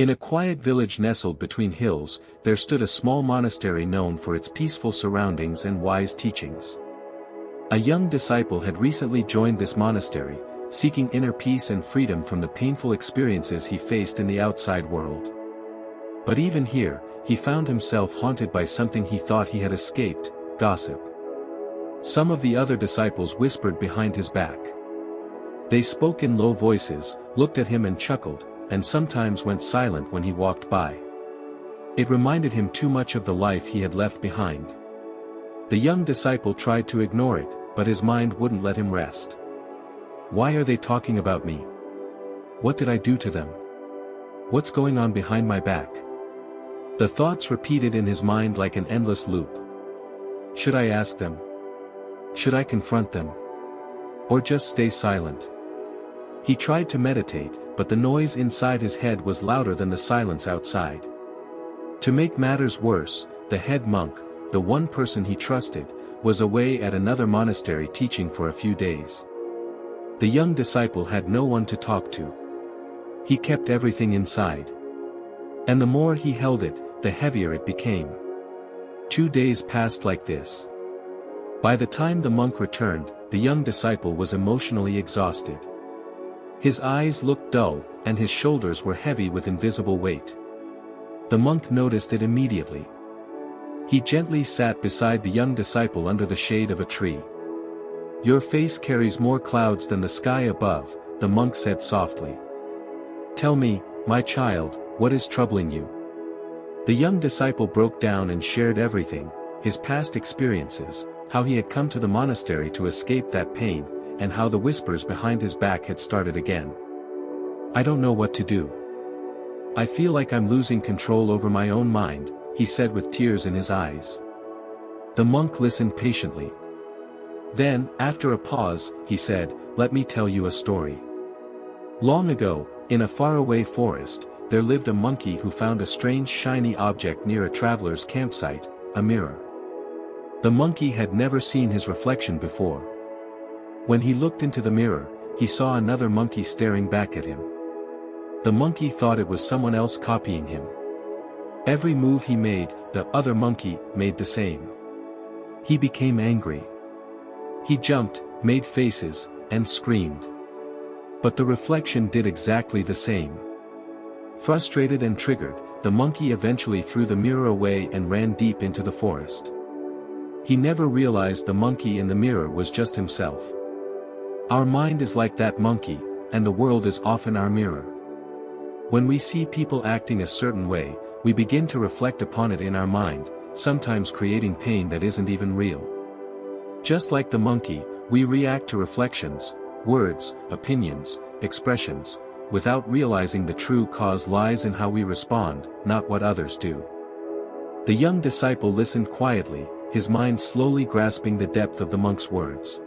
In a quiet village nestled between hills, there stood a small monastery known for its peaceful surroundings and wise teachings. A young disciple had recently joined this monastery, seeking inner peace and freedom from the painful experiences he faced in the outside world. But even here, he found himself haunted by something he thought he had escaped: gossip. Some of the other disciples whispered behind his back. They spoke in low voices, looked at him and chuckled, and sometimes went silent when he walked by. It reminded him too much of the life he had left behind. The young disciple tried to ignore it, but his mind wouldn't let him rest. Why are they talking about me? What did I do to them? What's going on behind my back? The thoughts repeated in his mind like an endless loop. Should I ask them? Should I confront them? Or just stay silent? He tried to meditate, but the noise inside his head was louder than the silence outside. To make matters worse, the head monk, the one person he trusted, was away at another monastery teaching for a few days. The young disciple had no one to talk to. He kept everything inside. And the more he held it, the heavier it became. 2 days passed like this. By the time the monk returned, the young disciple was emotionally exhausted. His eyes looked dull, and his shoulders were heavy with invisible weight. The monk noticed it immediately. He gently sat beside the young disciple under the shade of a tree. "Your face carries more clouds than the sky above," the monk said softly. "Tell me, my child, what is troubling you?" The young disciple broke down and shared everything: his past experiences, how he had come to the monastery to escape that pain, and how the whispers behind his back had started again. "I don't know what to do. I feel like I'm losing control over my own mind," he said with tears in his eyes. The monk listened patiently. Then, after a pause, he said, "Let me tell you a story. Long ago, in a faraway forest, there lived a monkey who found a strange shiny object near a traveler's campsite, a mirror. The monkey had never seen his reflection before. When he looked into the mirror, he saw another monkey staring back at him. The monkey thought it was someone else copying him. Every move he made, the other monkey made the same. He became angry. He jumped, made faces, and screamed. But the reflection did exactly the same. Frustrated and triggered, the monkey eventually threw the mirror away and ran deep into the forest. He never realized the monkey in the mirror was just himself. Our mind is like that monkey, and the world is often our mirror. When we see people acting a certain way, we begin to reflect upon it in our mind, sometimes creating pain that isn't even real. Just like the monkey, we react to reflections, words, opinions, expressions, without realizing the true cause lies in how we respond, not what others do. The young disciple listened quietly, his mind slowly grasping the depth of the monk's words.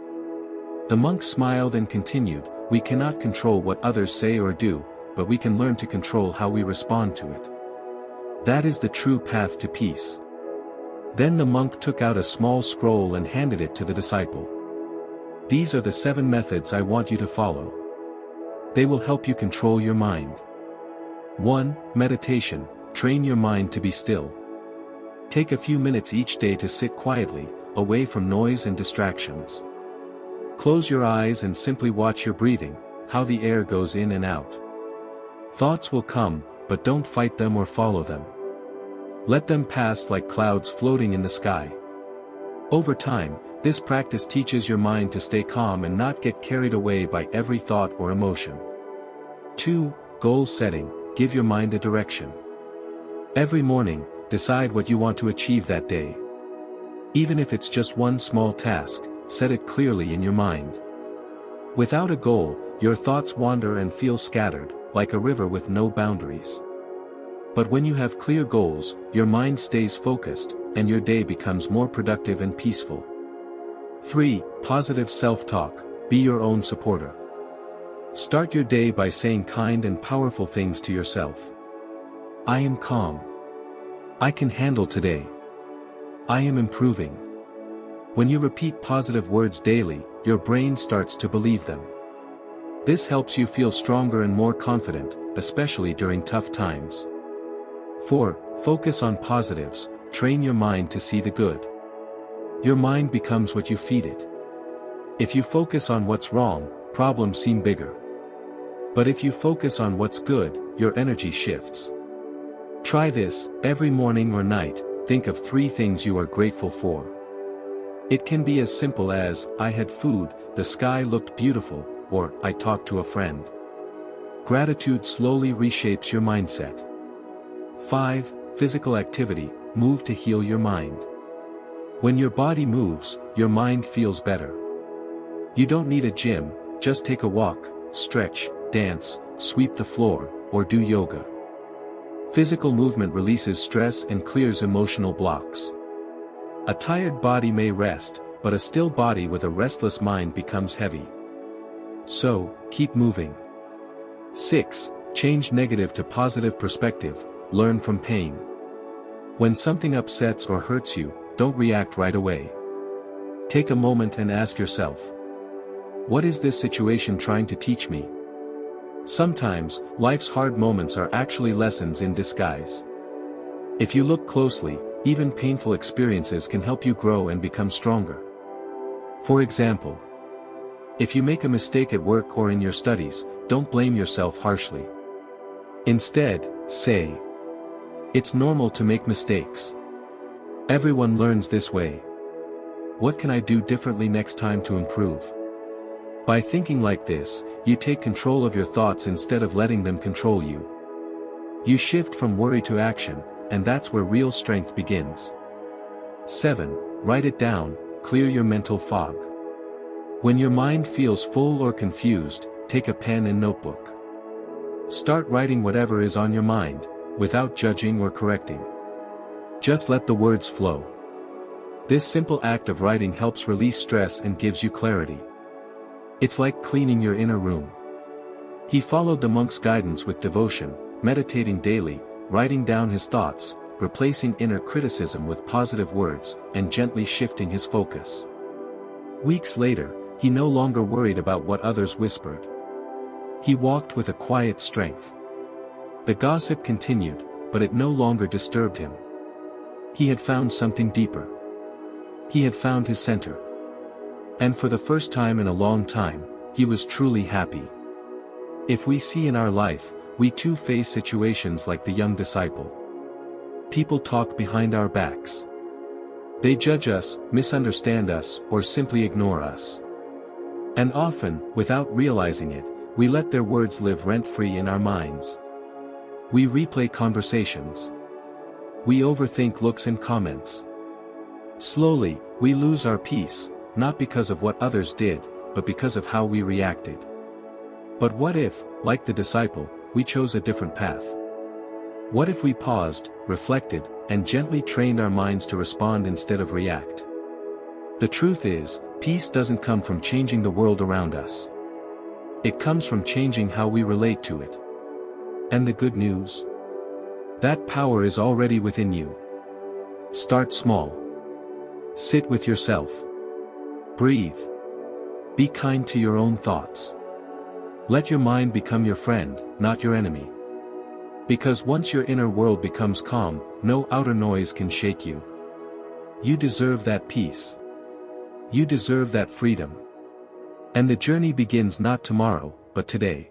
The monk smiled and continued, "We cannot control what others say or do, but we can learn to control how we respond to it. That is the true path to peace." Then the monk took out a small scroll and handed it to the disciple. "These are the 7 methods I want you to follow. They will help you control your mind. 1. Meditation. Train your mind to be still. Take a few minutes each day to sit quietly, away from noise and distractions. Close your eyes and simply watch your breathing, how the air goes in and out. Thoughts will come, but don't fight them or follow them. Let them pass like clouds floating in the sky." Over time, this practice teaches your mind to stay calm and not get carried away by every thought or emotion. 2. Goal setting. Give your mind a direction. Every morning, decide what you want to achieve that day. Even if it's just one small task, set it clearly in your mind. Without a goal, your thoughts wander and feel scattered, like a river with no boundaries. But when you have clear goals, your mind stays focused, and your day becomes more productive and peaceful. 3. Positive self-talk. Be your own supporter. Start your day by saying kind and powerful things to yourself. "I am calm. I can handle today. I am improving." When you repeat positive words daily, your brain starts to believe them. This helps you feel stronger and more confident, especially during tough times. 4. Focus on positives, train your mind to see the good. Your mind becomes what you feed it. If you focus on what's wrong, problems seem bigger. But if you focus on what's good, your energy shifts. Try this, every morning or night, think of 3 things you are grateful for. It can be as simple as, I had food, the sky looked beautiful, or, I talked to a friend. Gratitude slowly reshapes your mindset. 5. Physical activity, move to heal your mind. When your body moves, your mind feels better. You don't need a gym, just take a walk, stretch, dance, sweep the floor, or do yoga. Physical movement releases stress and clears emotional blocks. A tired body may rest, but a still body with a restless mind becomes heavy. So, keep moving. 6. Change negative to positive perspective, learn from pain. When something upsets or hurts you, don't react right away. Take a moment and ask yourself, what is this situation trying to teach me? Sometimes, life's hard moments are actually lessons in disguise. If you look closely, even painful experiences can help you grow and become stronger. For example, if you make a mistake at work or in your studies, don't blame yourself harshly. Instead, say, it's normal to make mistakes. Everyone learns this way. What can I do differently next time to improve? By thinking like this, you take control of your thoughts instead of letting them control you. You shift from worry to action, and that's where real strength begins. 7. Write it down, clear your mental fog. When your mind feels full or confused, take a pen and notebook. Start writing whatever is on your mind, without judging or correcting. Just let the words flow. This simple act of writing helps release stress and gives you clarity. It's like cleaning your inner room. He followed the monk's guidance with devotion, meditating daily, writing down his thoughts, replacing inner criticism with positive words, and gently shifting his focus. Weeks later, he no longer worried about what others whispered. He walked with a quiet strength. The gossip continued, but it no longer disturbed him. He had found something deeper. He had found his center. And for the first time in a long time, he was truly happy. If we see in our life, we too face situations like the young disciple. People talk behind our backs. They judge us, misunderstand us, or simply ignore us. And often, without realizing it, we let their words live rent-free in our minds. We replay conversations. We overthink looks and comments. Slowly, we lose our peace, not because of what others did, but because of how we reacted. But what if, like the disciple, we chose a different path? What if we paused, reflected, and gently trained our minds to respond instead of react? The truth is, peace doesn't come from changing the world around us. It comes from changing how we relate to it. And the good news? That power is already within you. Start small. Sit with yourself. Breathe. Be kind to your own thoughts. Let your mind become your friend, not your enemy. Because once your inner world becomes calm, no outer noise can shake you. You deserve that peace. You deserve that freedom. And the journey begins not tomorrow, but today.